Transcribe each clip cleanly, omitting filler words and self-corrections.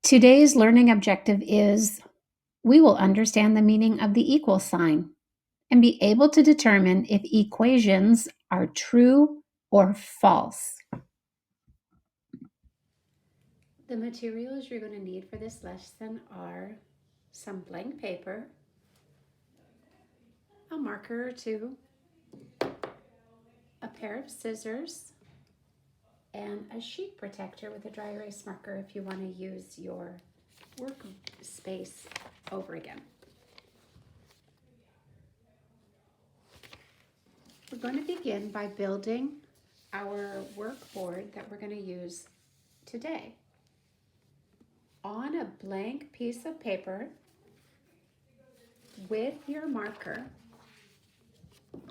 Today's learning objective is we will understand the meaning of the equal sign and be able to determine if equations are true or false. The materials you're going to need for this lesson are some blank paper, a marker or two, a pair of scissors, and a sheet protector with a dry erase marker if you want to use your workspace over again. We're going to begin by building our workboard that we're going to use today. On a blank piece of paper with your marker,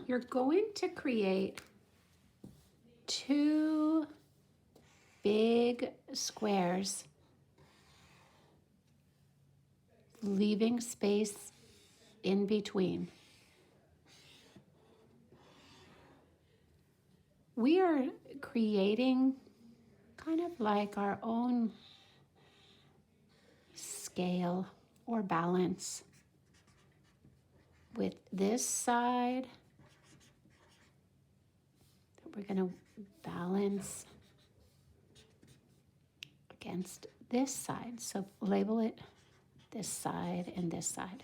you're going to create two big squares, leaving space in between. We are creating kind of like our own scale or balance with this side that we're going to balance against this side. So label it this side and this side.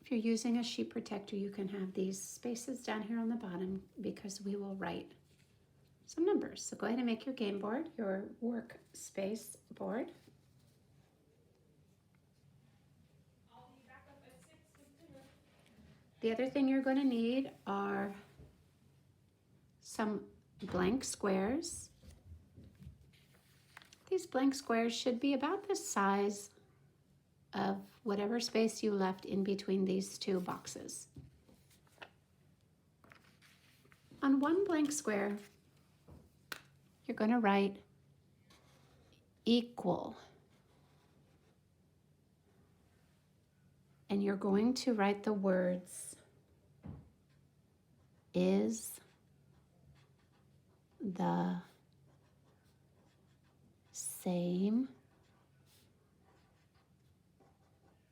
If you're using a sheet protector, you can have these spaces down here on the bottom because we will write some numbers. So go ahead and make your game board, your workspace board. The other thing you're going to need are some blank squares. These blank squares should be about the size of whatever space you left in between these two boxes. On one blank square, you're going to write equal. And you're going to write the words is the same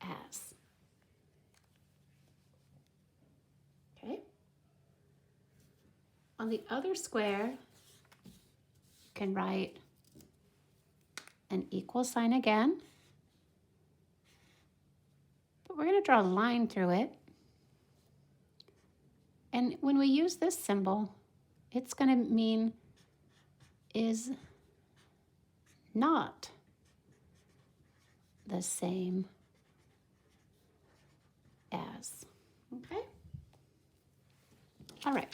as. Okay? On the other square, you can write an equal sign again. But we're going to draw a line through it. And when we use this symbol, it's going to mean is not the same as. Okay? All right.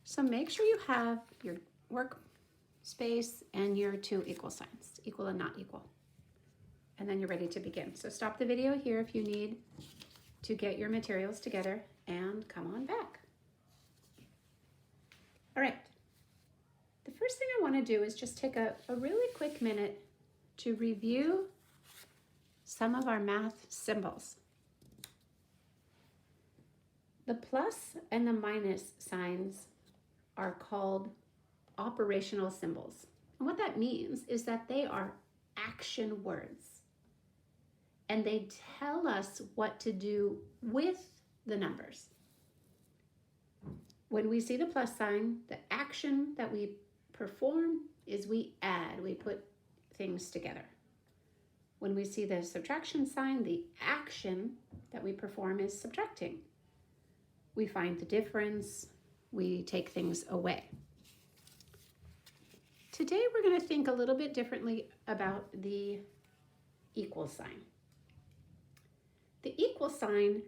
So make sure you have your workspace and your two equal signs, equal and not equal. And then you're ready to begin. So stop the video here if you need to get your materials together and come on back. All right. The first thing I want to do is just take a really quick minute to review some of our math symbols. The plus and the minus signs are called operational symbols. And what that means is that they are action words. And they tell us what to do with the numbers. When we see the plus sign, the action that we perform is we add, we put things together. When we see the subtraction sign, the action that we perform is subtracting. We find the difference, we take things away. Today we're going to think a little bit differently about the equal sign. The equal sign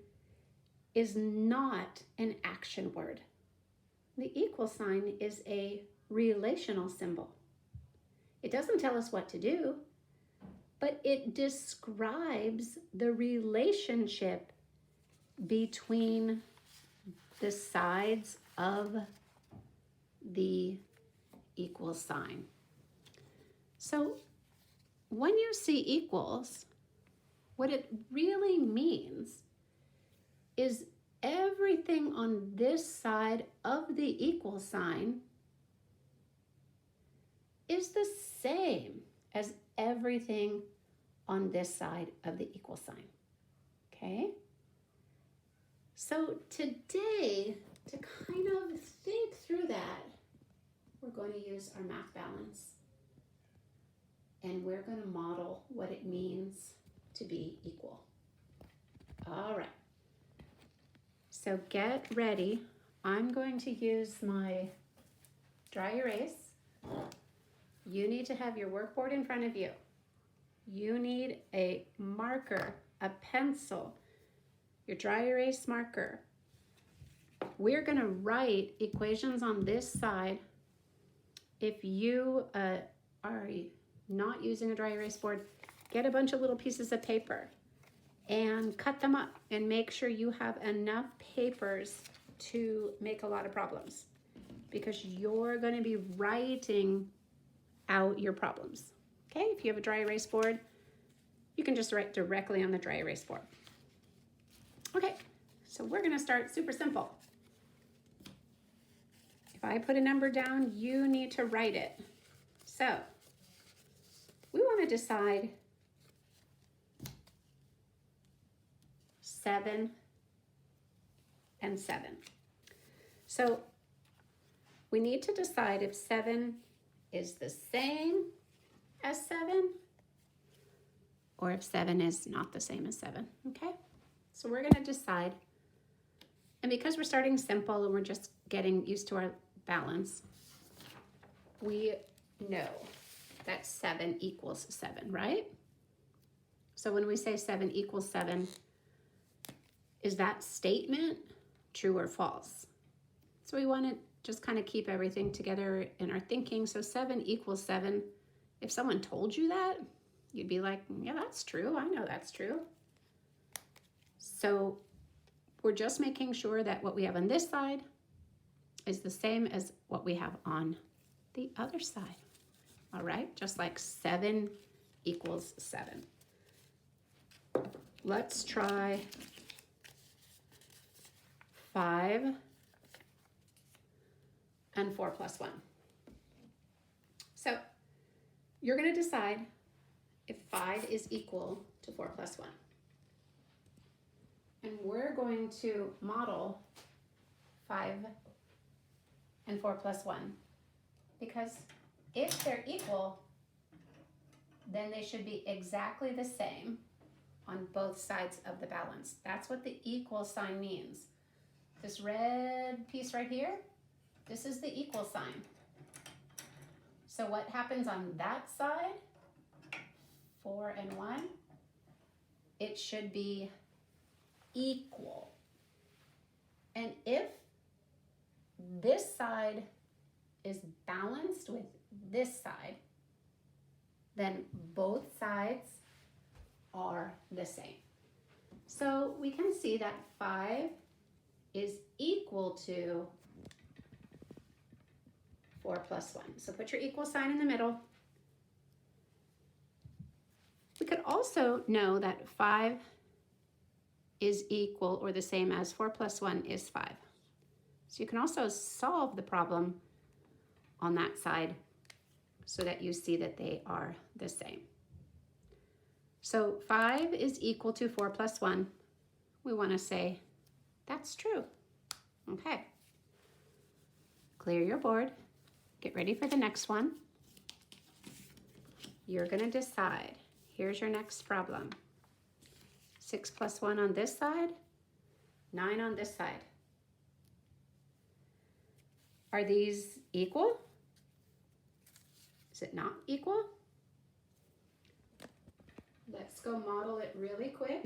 is not an action word. The equal sign is a relational symbol. It doesn't tell us what to do, but it describes the relationship between the sides of the equal sign. So when you see equals, what it really means is everything on this side of the equal sign is the same as everything on this side of the equal sign. Okay? So today, to kind of think through that, we're going to use our math balance. And we're going to model what it means to be equal. All right. So get ready. I'm going to use my dry erase. You need to have your workboard in front of you. You need a marker, a pencil, your dry erase marker. We're going to write equations on this side. If you are not using a dry erase board, get a bunch of little pieces of paper and cut them up and make sure you have enough papers to make a lot of problems, because you're going to be writing out your problems. Okay, if you have a dry erase board, you can just write directly on the dry erase board. Okay, so we're going to start super simple. If I put a number down, you need to write it. So we want to decide 7 and 7. So we need to decide if 7 is the same as 7 or if 7 is not the same as 7, okay? So we're going to decide, and because we're starting simple and we're just getting used to our balance, we know that 7 equals 7, right? So when we say 7 equals 7, is that statement true or false? So we want to just kind of keep everything together in our thinking. So 7 equals 7. If someone told you that, you'd be like, yeah, that's true. I know that's true. So we're just making sure that what we have on this side is the same as what we have on the other side. All right, just like 7 equals 7. Let's try 5 and 4 plus 1. So you're going to decide if 5 is equal to 4 plus 1. And we're going to model 5 and 4 plus 1, because if they're equal, then they should be exactly the same on both sides of the balance. That's what the equal sign means. This red piece right here, this is the equal sign. So what happens on that side, 4 and 1, it should be equal. And if this side is balanced with this side, then both sides are the same. So we can see that 5 is equal to 4 plus 1. So put your equal sign in the middle. We could also know that 5 is equal or the same as 4 plus 1 is 5. So you can also solve the problem on that side so that you see that they are the same. So 5 is equal to 4 plus 1. We want to say that's true. Okay. Clear your board. Get ready for the next one. You're going to decide. Here's your next problem. 6 plus 1 on this side, 9 on this side. Are these equal? Is it not equal? Let's go model it really quick.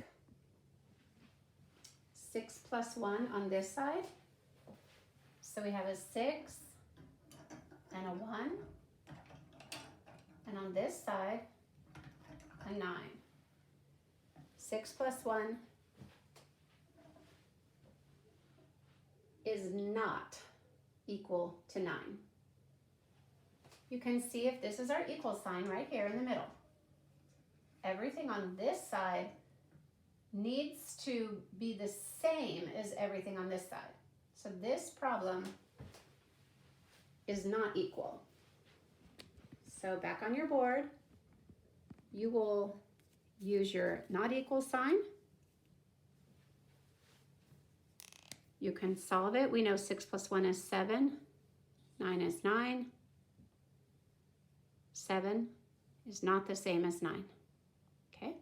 6 plus 1 on this side. So we have a 6 and a 1. And on this side, a 9. 6 plus 1 is not equal to 9. You can see if this is our equal sign right here in the middle. Everything on this side needs to be the same as everything on this side. So this problem is not equal. So back on your board, you will use your not equal sign. You can solve it. We know 6 plus 1 is 7. 9 is 9. 7 is not the same as 9. Okay?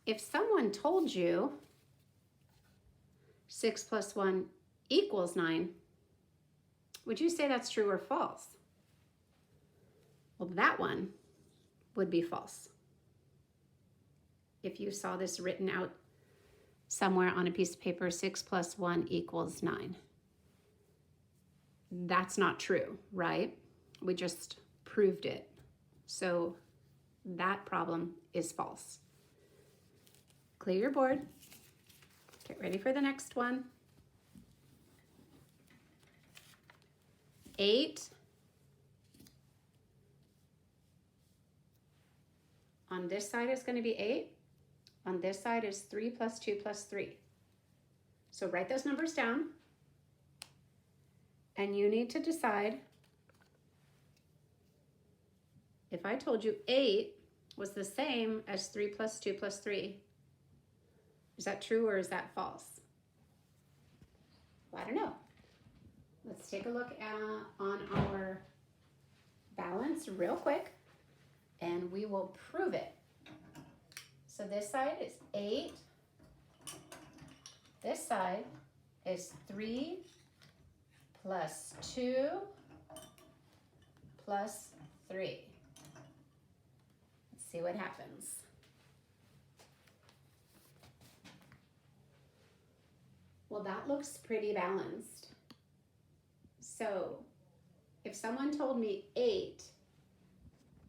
If someone told you 6 plus 1 equals 9, would you say that's true or false? Well, that one would be false. If you saw this written out somewhere on a piece of paper, 6 plus 1 equals 9. That's not true, right? We just proved it. So that problem is false. Clear your board. Get ready for the next one. 8 on this side is going to be 8. On this side is 3 plus 2 plus 3. So write those numbers down. And you need to decide, if I told you 8 was the same as 3 plus 2 plus 3, is that true or is that false? Well, I don't know. Let's take a look on our balance real quick, and we will prove it. So this side is 8. This side is 3 plus 2 plus 3. Let's see what happens. Well, that looks pretty balanced. So if someone told me 8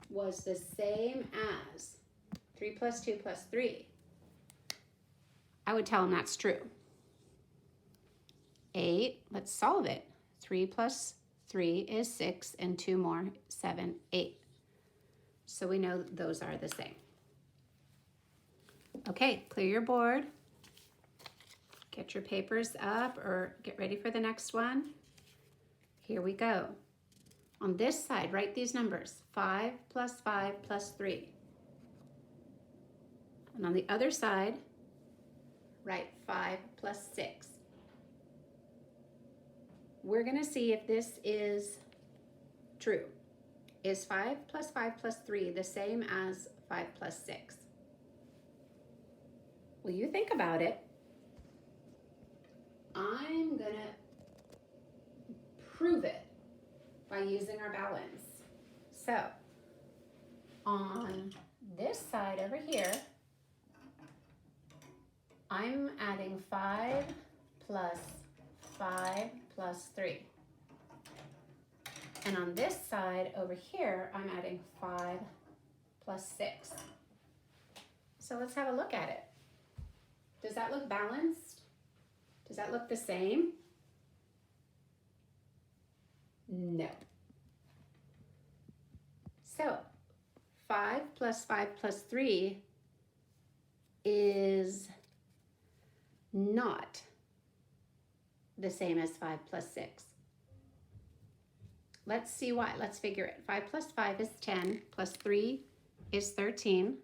was the same as 3 plus 2 plus 3, I would tell them that's true. 8, let's solve it. 3 plus 3 is 6, and 2 more, 7, 8. So we know those are the same. Okay, clear your board. Get your papers up or get ready for the next one. Here we go. On this side, write these numbers. 5 plus 5 plus 3. And on the other side, write 5 plus 6. We're going to see if this is true. Is 5 plus 5 plus 3 the same as 5 plus 6? Well, you think about it. I'm going to prove it by using our balance. So, on this side over here, I'm adding 5 plus 5 plus 3. And on this side over here, I'm adding 5 plus 6. So let's have a look at it. Does that look balanced? Does that look the same? No. So 5 plus 5 plus 3 is not the same as 5 plus 6. Let's see why. Let's figure it. 5 plus 5 is 10, plus 3 is 13.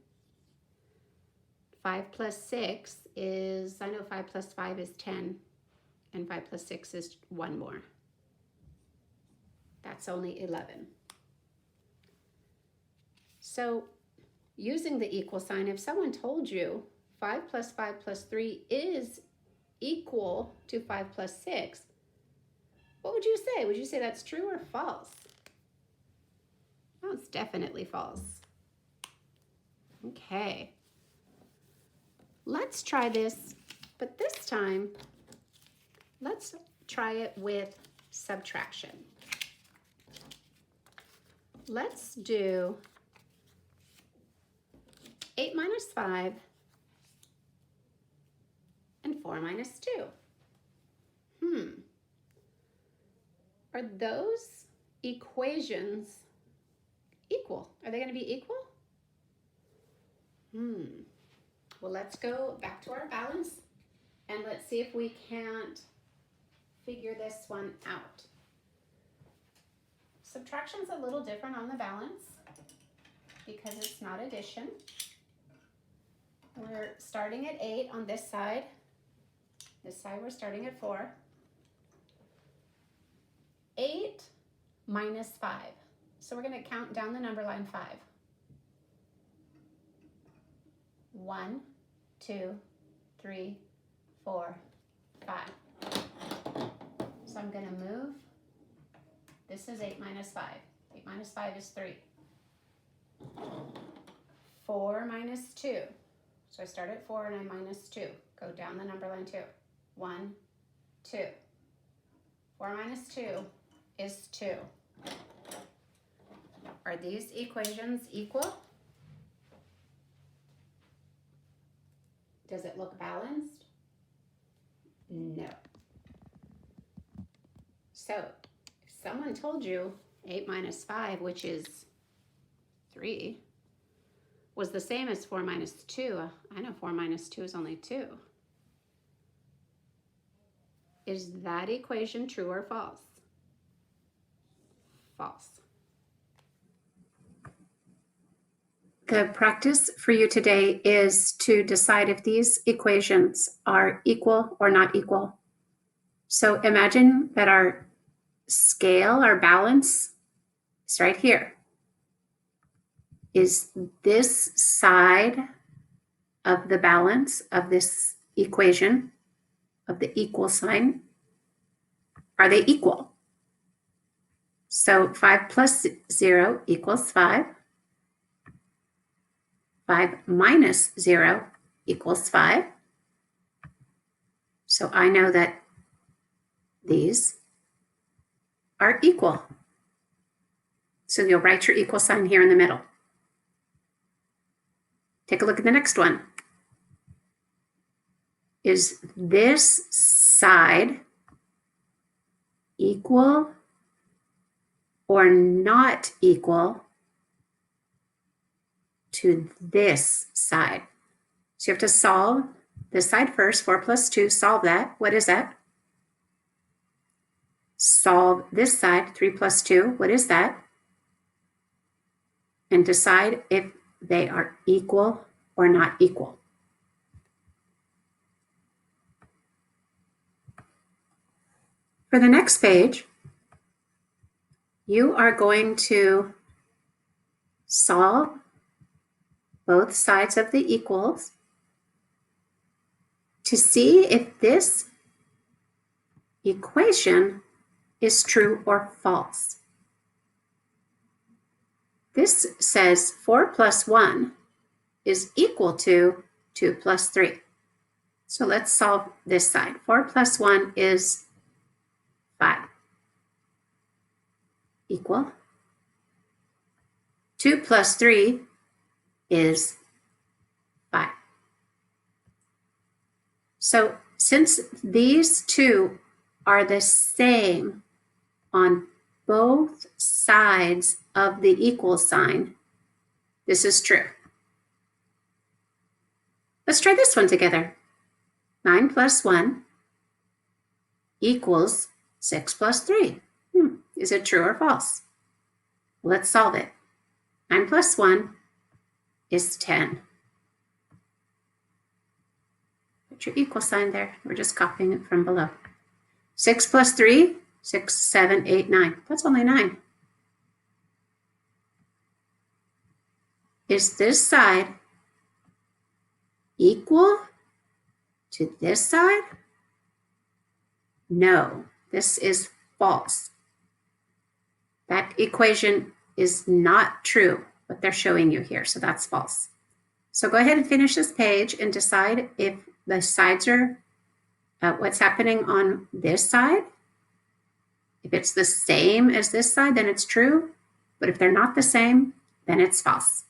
5 plus 6 is, I know 5 plus 5 is 10, and 5 plus 6 is 1 more. That's only 11. So using the equal sign, if someone told you 5 plus 5 plus 3 is equal to 5 plus 6, what would you say? Would you say that's true or false? Oh, it's definitely false. Okay. Let's try this, but this time, let's try it with subtraction. Let's do 8 minus 5 and 4 minus 2. Are those equations equal? Are they going to be equal? Well, let's go back to our balance and let's see if we can't figure this one out. Subtraction's a little different on the balance because it's not addition. We're starting at 8 on this side. This side we're starting at 4. 8 minus 5. So we're going to count down the number line 5. 1, 2, 3, 4, 5. So I'm going to move. This is 8 minus 5. 8 minus 5 is 3. 4 minus 2. So I start at 4 and I minus 2. Go down the number line 2. 1, 2. 4 minus 2 is 2. Are these equations equal? Does it look balanced? No. So, if someone told you 8 minus 5, which is 3, was the same as 4 minus 2, I know 4 minus 2 is only 2. Is that equation true or false? False. The practice for you today is to decide if these equations are equal or not equal. So imagine that our scale, our balance, is right here. Is this side of the balance of this equation, of the equal sign, are they equal? So 5 plus 0 equals 5. 5 minus 0 equals 5. So I know that these are equal. So you'll write your equal sign here in the middle. Take a look at the next one. Is this side equal or not equal to this side? So you have to solve this side first. 4 plus 2, solve that. What is that? Solve this side, 3 plus 2. What is that? And decide if they are equal or not equal. For the next page, you are going to solve both sides of the equals to see if this equation is true or false. This says 4 plus 1 is equal to 2 plus 3. So let's solve this side. 4 plus 1 is 5. Equal. 2 plus 3 is 5. So since these two are the same on both sides of the equal sign, this is true. Let's try this one together. 9 plus 1 equals 6 plus 3. Is it true or false? Let's solve it. 9 plus 1 is 10. Put your equal sign there. We're just copying it from below. 6 plus 3, 6, 7, 8, 9. That's only 9. Is this side equal to this side? No, this is false. That equation is not true, what they're showing you here, so that's false. So go ahead and finish this page and decide if the sides are, what's happening on this side. If it's the same as this side, then it's true. But if they're not the same, then it's false.